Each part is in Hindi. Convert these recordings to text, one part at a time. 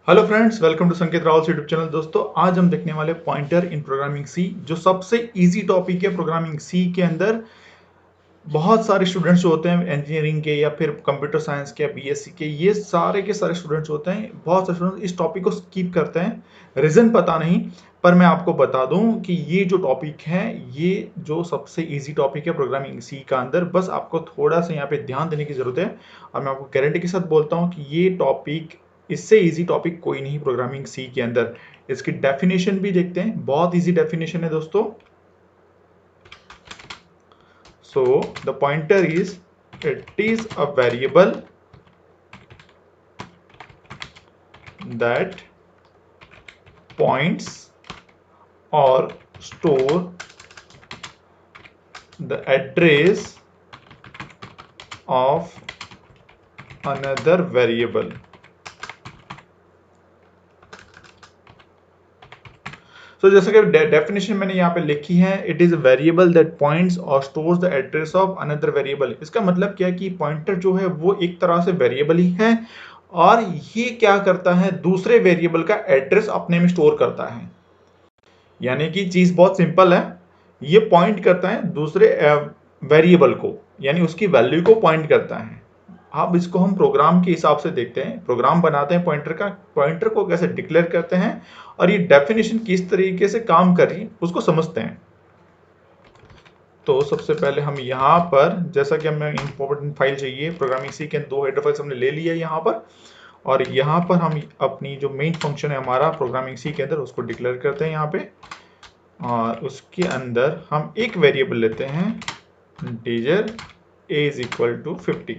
हेलो फ्रेंड्स, वेलकम टू संकेत रावल यूट्यूब चैनल। दोस्तों, आज हम देखने वाले पॉइंटर इन प्रोग्रामिंग सी, जो सबसे इजी टॉपिक है प्रोग्रामिंग सी के अंदर। बहुत सारे स्टूडेंट्स होते हैं इंजीनियरिंग के या फिर कंप्यूटर साइंस के या बीएससी के सारे स्टूडेंट्स होते हैं। बहुत सारे स्टूडेंट्स इस टॉपिक को स्किप करते हैं, रीज़न पता नहीं। पर मैं आपको बता दूं कि ये जो टॉपिक है, ये जो सबसे इजी टॉपिक है प्रोग्रामिंग सी का अंदर, बस आपको थोड़ा सा यहाँ पे ध्यान देने की ज़रूरत है। और मैं आपको गारंटी के साथ बोलता हूँ कि ये टॉपिक, इससे इजी टॉपिक कोई नहीं प्रोग्रामिंग सी के अंदर। इसकी डेफिनेशन भी देखते हैं, बहुत इजी डेफिनेशन है दोस्तों। So the pointer is, it is a variable that points or store the address of another variable. तो जैसे कि डेफिनेशन मैंने यहाँ पे लिखी है, it is a variable that points और stores the address of another variable. इसका मतलब क्या है कि पॉइंटर जो है वो एक तरह से वेरिएबल ही है, और ये क्या करता है, दूसरे वेरिएबल का एड्रेस अपने में स्टोर करता है। यानी कि चीज बहुत सिंपल है, ये पॉइंट करता है दूसरे वेरिएबल को, यानी उसकी वैल्यू को पॉइंट करता है। अब इसको हम प्रोग्राम के हिसाब से देखते हैं, प्रोग्राम बनाते हैं पॉइंटर का, पॉइंटर को कैसे डिक्लेयर करते हैं और ये डेफिनेशन किस तरीके से काम कर रही है उसको समझते हैं। तो सबसे पहले हम यहाँ पर, जैसा कि हमें इंपॉर्टेंट फाइल चाहिए प्रोग्रामिंग सी के, दो हेडर फाइल्स हमने ले लिया यहाँ पर, और यहाँ पर हम अपनी जो मेन फंक्शन है हमारा प्रोग्रामिंग सी के अंदर, उसको डिक्लेयर करते हैं यहाँ पे। और उसके अंदर हम एक वेरिएबल लेते हैं, integer a is equal to 50।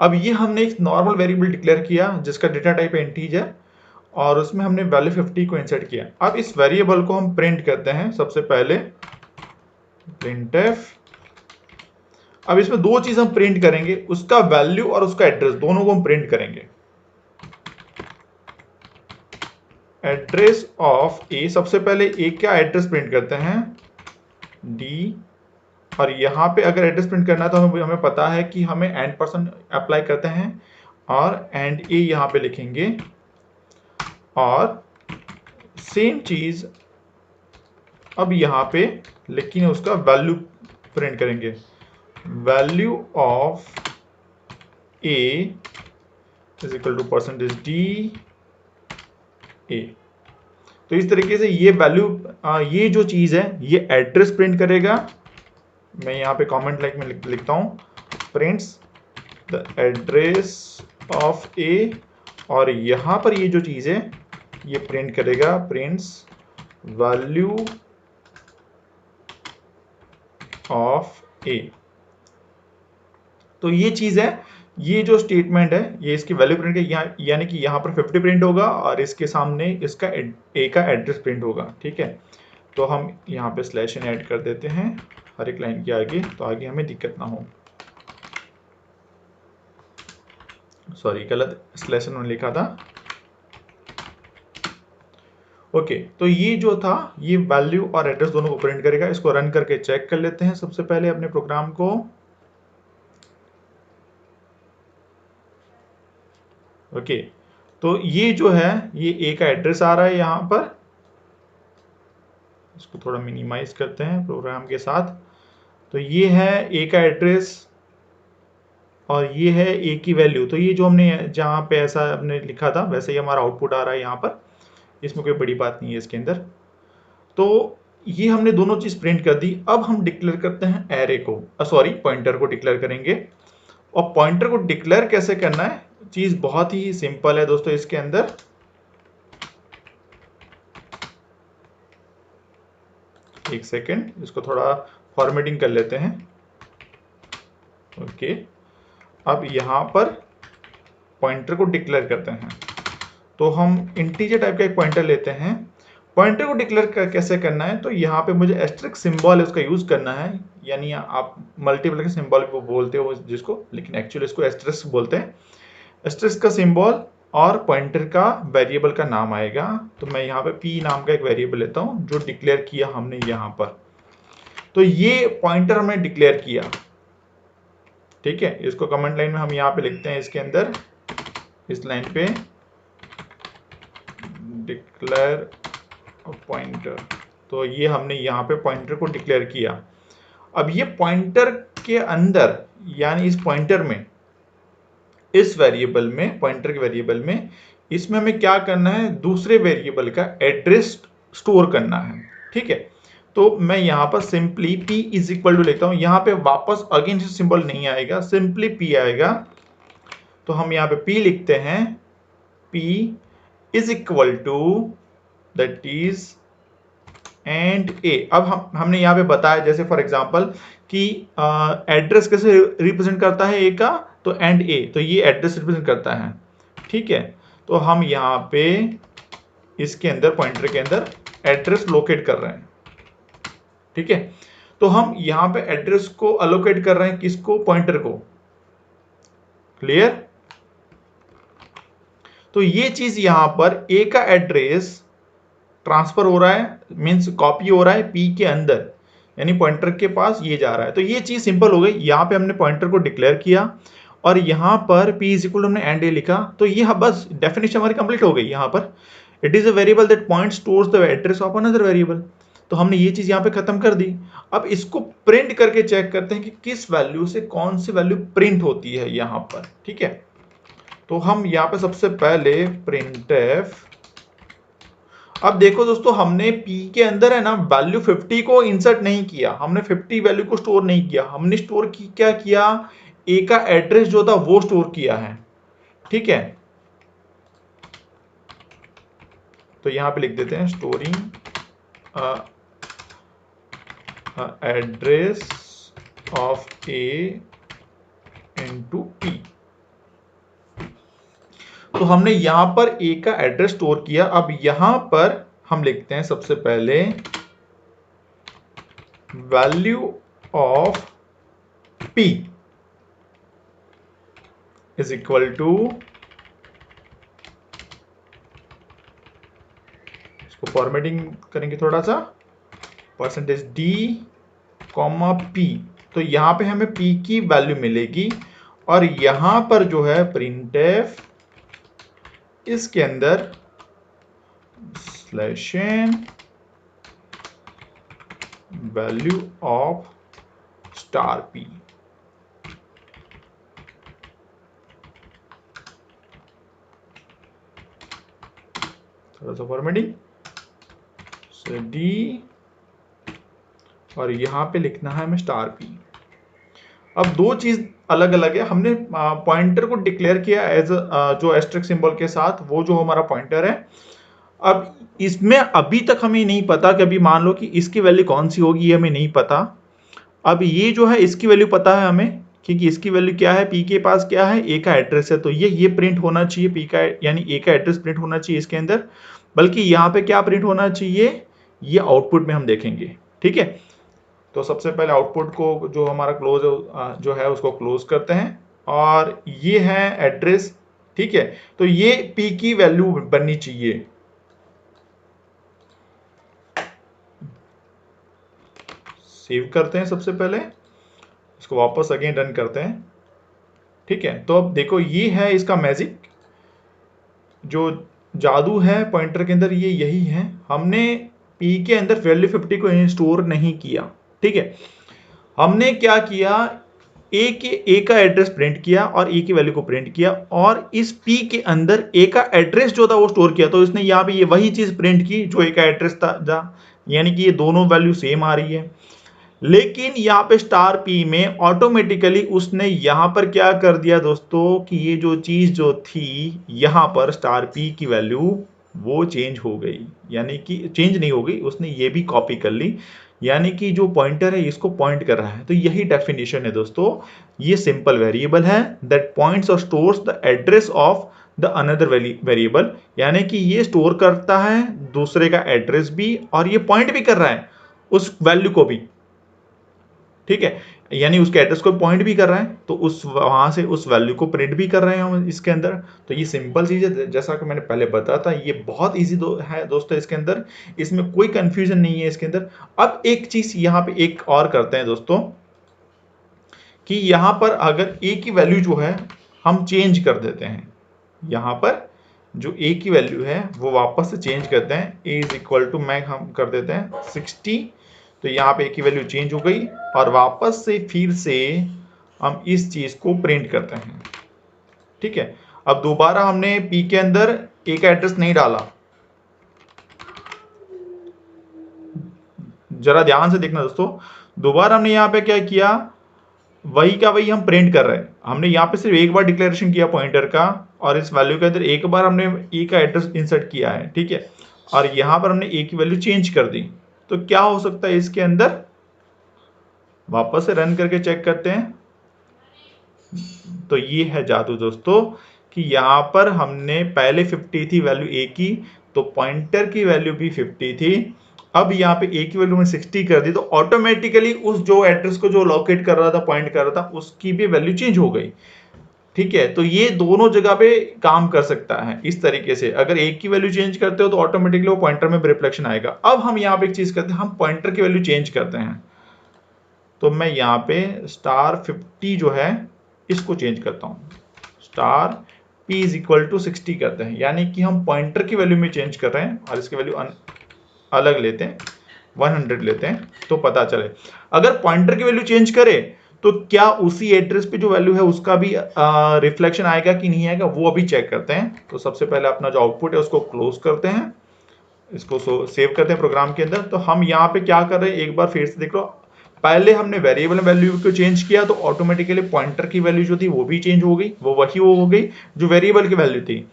अब ये हमने एक नॉर्मल वेरिएबल डिक्लेयर किया जिसका डेटा टाइप है इंटीजर, और उसमें हमने वैल्यू 50 को इंसर्ट किया। अब इस वेरिएबल को हम प्रिंट करते हैं सबसे पहले, printf। अब इसमें दो चीज हम प्रिंट करेंगे, उसका वैल्यू और उसका एड्रेस, दोनों को हम प्रिंट करेंगे। एड्रेस ऑफ ए, सबसे पहले ए का एड्रेस प्रिंट करते हैं, डी। और यहाँ पे अगर एड्रेस प्रिंट करना है तो हमें पता है कि हमें एंड पर्सन अप्लाई करते हैं और एंड ए यहाँ पे लिखेंगे। और सेम चीज अब यहाँ पे, लेकिन उसका वैल्यू प्रिंट करेंगे, value of a is equal to percentage d a. तो इस तरीके से ये वैल्यू, ये जो चीज है ये एड्रेस प्रिंट करेगा। मैं यहाँ पे कमेंट लाइक में लिखता हूँ, प्रिंट्स द एड्रेस ऑफ ए। और यहाँ पर ये जो चीज है ये प्रिंट करेगा, प्रिंट्स वैल्यू ऑफ ए। तो ये चीज है, ये जो स्टेटमेंट है ये इसकी वैल्यू प्रिंट है, यानी कि यहाँ पर 50 प्रिंट होगा और इसके सामने इसका ए का एड्रेस प्रिंट होगा। ठीक है, तो हम यहाँ पे स्लैश इन ऐड कर देते हैं हर एक लाइन के आगे, तो आगे हमें दिक्कत ना हो। सॉरी, गलत स्लैश इन लिखा था। ओके, तो ये जो था ये वैल्यू और एड्रेस दोनों को प्रिंट करेगा। इसको रन करके चेक कर लेते हैं सबसे पहले अपने प्रोग्राम को। ओके, तो ये जो है ये ए का एड्रेस आ रहा है यहाँ पर। इसको थोड़ा मिनिमाइज करते हैं प्रोग्राम के साथ। तो ये है ए का एड्रेस और ये है ए की वैल्यू। तो ये जो हमने जहाँ पे ऐसा हमने लिखा था वैसे ही हमारा आउटपुट आ रहा है यहाँ पर, इसमें कोई बड़ी बात नहीं है इसके अंदर। तो ये हमने दोनों चीज प्रिंट कर दी। अब हम डिक्लेयर करते हैं एरे को, सॉरी पॉइंटर को डिक्लेयर करेंगे। और पॉइंटर को डिक्लेयर कैसे करना है, चीज बहुत ही सिंपल है दोस्तों। इसके अंदर एक सेकेंड, इसको थोड़ा फॉर्मेटिंग कर लेते हैं। ओके, अब यहाँ पर पॉइंटर को डिक्लेयर करते हैं। तो हम इंटीजर टाइप का एक पॉइंटर लेते हैं। पॉइंटर को डिक्लेयर कैसे करना है, तो यहाँ पे मुझे एस्टेरिस्क सिंबल है उसका यूज करना है, यानी आप मल्टीपल के सिंबल को बोलते हो जिसको, लेकिन एक्चुअली इसको एस्टेरिस्क बोलते हैं। एस्टेरिस्क का सिंबल और पॉइंटर का वेरिएबल का नाम आएगा। तो मैं यहाँ पे p नाम का एक वेरिएबल लेता हूँ जो डिक्लेयर किया हमने यहाँ पर। तो ये पॉइंटर हमने डिक्लेयर किया। ठीक है, इसको कमेंट लाइन में हम यहाँ पे लिखते हैं, इसके अंदर इस लाइन पे डिक्लेयर पॉइंटर, तो ये हमने यहाँ पे पॉइंटर को डिक्लेयर किया। अब ये पॉइंटर के अंदर यानी इस पॉइंटर में, इस वेरिएबल में, पॉइंटर के वेरिएबल में, इसमें हमें क्या करना है, दूसरे वेरिएबल का एड्रेस स्टोर करना है। ठीक है, तो मैं यहाँ पर simply p is equal to लेता हूँ। यहाँ पे वापस अगेंस्ट सिंबल नहीं आएगा, सिंपली p आएगा। तो हम यहाँ पे p लिखते हैं, p is equal to that is and a। अब हमने यहाँ पे बताया जैसे फॉर एग्जांपल कि एड्रेस कैसे रिप्रेजेंट करता है a का, तो एंड a, तो ये एड्रेस रिप्रेजेंट करता है। ठीक है, तो हम यहाँ पे इसके अंदर पॉइंटर के अंदर एड्रेस लोकेट कर रहे हैं। ठीक है, तो हम यहाँ पे एड्रेस को अलोकेट कर रहे हैं, किसको, पॉइंटर को। क्लियर? तो ये चीज यहाँ पर a का एड्रेस ट्रांसफर हो रहा है, मींस कॉपी हो रहा है p के अंदर, यानी पॉइंटर के पास ये जा रहा है। तो ये चीज सिंपल हो गई। यहाँ पे हमने पॉइंटर को डिक्लेयर किया और यहाँ पर p इज इक्वल हमने एंड a लिखा, तो ये बस डेफिनेशन हमारी कंप्लीट हो गई। यहाँ पर it is a variable that points towards the address of another variable, तो हमने ये चीज यहाँ पे खत्म कर दी। अब इसको प्रिंट करके चेक करते हैं कि किस वैल्यू से कौन सी वैल्यू प्रिंट होती है यहाँ पर। ठीक है, तो हम यहाँ पे सबसे पहले printf, अब देखो दोस्तों, हमने p के अंदर है ना वैल्यू 50 को इंसर्ट नहीं किया, हमने 50 वैल्यू को स्टोर नहीं किया, हमने स्टोर क्या किया, a का एड्रेस जो था वो स्टोर किया है। ठीक है, तो यहां पे लिख देते हैं storing address of a into p। तो हमने यहां पर a का एड्रेस स्टोर किया। अब यहां पर हम लिखते हैं सबसे पहले value of p is equal to, इसको फॉर्मेटिंग करेंगे थोड़ा सा, परसेंटेज d कॉमा p, तो यहां पे हमें p की वैल्यू मिलेगी और यहां पर जो है printf, इसके अंदर slash n value of star p। थोड़ा सा फॉर्मेटिंग से d और यहां पे लिखना है हमें स्टार p। अब दो चीज अलग अलग है, हमने पॉइंटर को डिक्लेयर किया एज जो एस्टेरिस्क सिंबल के साथ, वो जो हमारा पॉइंटर है। अब इसमें अभी तक हमें नहीं पता कि अभी मान लो कि इसकी वैल्यू कौन सी होगी, ये हमें नहीं पता। अब ये जो है इसकी वैल्यू पता है हमें, क्योंकि इसकी वैल्यू क्या है, p के पास क्या है, a का एड्रेस है, तो ये प्रिंट होना चाहिए, p का यानी a का एड्रेस प्रिंट होना चाहिए इसके अंदर। बल्कि यहाँ पे क्या प्रिंट होना चाहिए, ये आउटपुट में हम देखेंगे। ठीक है, तो सबसे पहले आउटपुट को जो हमारा क्लोज जो है उसको क्लोज करते हैं और ये है एड्रेस। ठीक है, तो ये p की वैल्यू बननी चाहिए। सेव करते हैं सबसे पहले, इसको वापस अगेन रन करते हैं। ठीक है, तो अब देखो ये है इसका मैजिक, जो जादू है पॉइंटर के अंदर ये यही है। हमने p के अंदर वैल्यू 50 को स्टोर नहीं किया। ठीक है, हमने क्या किया, a का एड्रेस प्रिंट किया और a की वैल्यू को प्रिंट किया और इस p के अंदर a का एड्रेस जो था वो स्टोर किया। तो इसने यहाँ पे ये वही चीज प्रिंट की जो a का एड्रेस था, यानी कि ये दोनों वैल्यू सेम आ रही है। लेकिन यहाँ पे स्टार p में ऑटोमेटिकली उसने यहाँ पर क्या कर दिया दोस्तों, कि ये जो चीज जो थी यहाँ पर स्टार p की वैल्यू वो चेंज हो गई, यानी कि चेंज नहीं हो गई, उसने ये भी कॉपी कर ली, यानी कि जो पॉइंटर है इसको पॉइंट कर रहा है। तो यही डेफिनेशन है दोस्तों, ये सिंपल वेरिएबल है दैट पॉइंट्स और stores the address of the another variable, यानी कि ये स्टोर करता है दूसरे का एड्रेस भी और ये पॉइंट भी कर रहा है उस वैल्यू को भी। ठीक है, यानी उसके एड्रेस को पॉइंट भी कर रहा है, तो उस वहां से उस वैल्यू को प्रिंट भी कर रहे हैं हम इसके अंदर। तो ये सिंपल चीज है, जैसा कि मैंने पहले बताया था, ये बहुत इजी है दोस्तों इसके अंदर, इसमें कोई कंफ्यूजन नहीं है इसके अंदर। अब एक चीज यहाँ पे एक और करते हैं दोस्तों, कि यहाँ पर अगर a की वैल्यू जो है हम चेंज कर देते हैं, यहाँ पर जो ए की वैल्यू है वो वापस से चेंज करते हैं। ए इज इक्वल टू मैं हम कर देते हैं 60, तो यहाँ पे ए की वैल्यू चेंज हो गई और वापस से फिर से हम इस चीज को प्रिंट करते हैं। ठीक है, अब दोबारा हमने पी के अंदर ए का एड्रेस नहीं डाला, जरा ध्यान से देखना दोस्तों। दोबारा हमने यहाँ पे क्या किया, वही का वही हम प्रिंट कर रहे हैं। हमने यहाँ पे सिर्फ एक बार डिक्लेरेशन किया पॉइंटर का और इस वैल्यू के अंदर एक बार हमने ए का एड्रेस इंसर्ट किया है। ठीक है, और यहाँ पर हमने ए की वैल्यू चेंज कर दी। तो क्या हो सकता है इसके अंदर, वापस से रन करके चेक करते हैं। तो ये है जादू दोस्तों कि यहाँ पर हमने पहले 50 थी वैल्यू ए की, तो पॉइंटर की वैल्यू भी 50 थी। अब यहाँ पे ए की वैल्यू में 60 कर दी तो ऑटोमेटिकली उस जो एड्रेस को जो लोकेट कर रहा था, पॉइंट कर रहा था, उसकी भी वैल्यू चेंज हो गई। ठीक है, तो ये दोनों जगह पे काम कर सकता है इस तरीके से। अगर एक की वैल्यू चेंज करते हो तो ऑटोमेटिकली वो पॉइंटर में रिफ्लेक्शन आएगा। अब हम यहाँ पे एक चीज करते हैं, हम पॉइंटर की वैल्यू चेंज करते हैं। तो मैं यहाँ पे *50 जो है इसको चेंज करता हूँ, p इज इक्वल टू 60 करते हैं, यानी कि हम पॉइंटर की वैल्यू में चेंज कर रहे हैं और इसकी वैल्यू अलग लेते हैं, 100 लेते हैं, तो पता चले। अगर पॉइंटर की वैल्यू चेंज करे तो क्या उसी एड्रेस पे जो वैल्यू है उसका भी रिफ्लेक्शन आएगा कि नहीं आएगा, वो अभी चेक करते हैं। तो सबसे पहले अपना जो आउटपुट है उसको क्लोज करते हैं, इसको सेव करते हैं प्रोग्राम के अंदर। तो हम यहाँ पे क्या कर रहे हैं, एक बार फिर से देख लो। पहले हमने वेरिएबल वैल्यू को चेंज किया तो ऑटोमेटिकली पॉइंटर की वैल्यू जो थी वो भी चेंज हो गई, वो वही हो गई जो वेरिएबल की वैल्यू थी।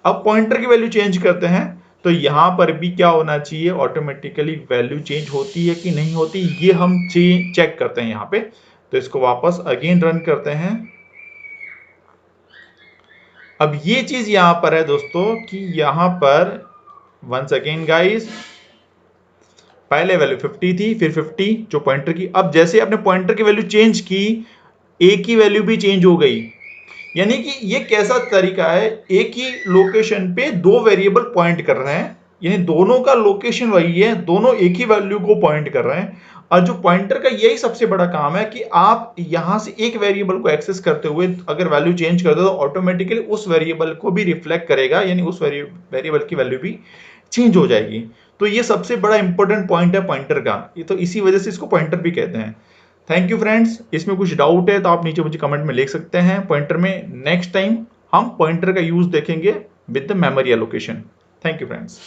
अब पॉइंटर की वैल्यू चेंज करते हैं तो यहां पर भी क्या होना चाहिए, ऑटोमेटिकली वैल्यू चेंज होती है कि नहीं होती, ये हम चेक करते हैं यहाँ पे। तो इसको वापस अगेन रन करते हैं। अब ये चीज यहां पर है दोस्तों कि यहां पर वंस अगेन गाइस, पहले वैल्यू 50 थी, फिर 50 जो पॉइंटर की। अब जैसे आपने पॉइंटर की वैल्यू चेंज की, ए की वैल्यू भी चेंज हो गई। यानी कि ये कैसा तरीका है, एक ही लोकेशन पे दो वेरिएबल पॉइंट कर रहे हैं, यानी दोनों का लोकेशन वही है, दोनों एक ही वैल्यू को पॉइंट कर रहे हैं। और जो पॉइंटर का यही सबसे बड़ा काम है कि आप यहां से एक वेरिएबल को एक्सेस करते हुए अगर वैल्यू चेंज कर दो तो ऑटोमेटिकली उस वेरिएबल को भी रिफ्लेक्ट करेगा, यानी उस वेरिएबल की वैल्यू भी चेंज हो जाएगी। तो ये सबसे बड़ा इंपॉर्टेंट पॉइंट है पॉइंटर का, ये तो इसी वजह से इसको पॉइंटर भी कहते हैं। थैंक यू फ्रेंड्स, इसमें कुछ डाउट है तो आप नीचे मुझे कमेंट में लिख सकते हैं। पॉइंटर में नेक्स्ट टाइम हम पॉइंटर का यूज देखेंगे with the memory allocation. Thank you friends.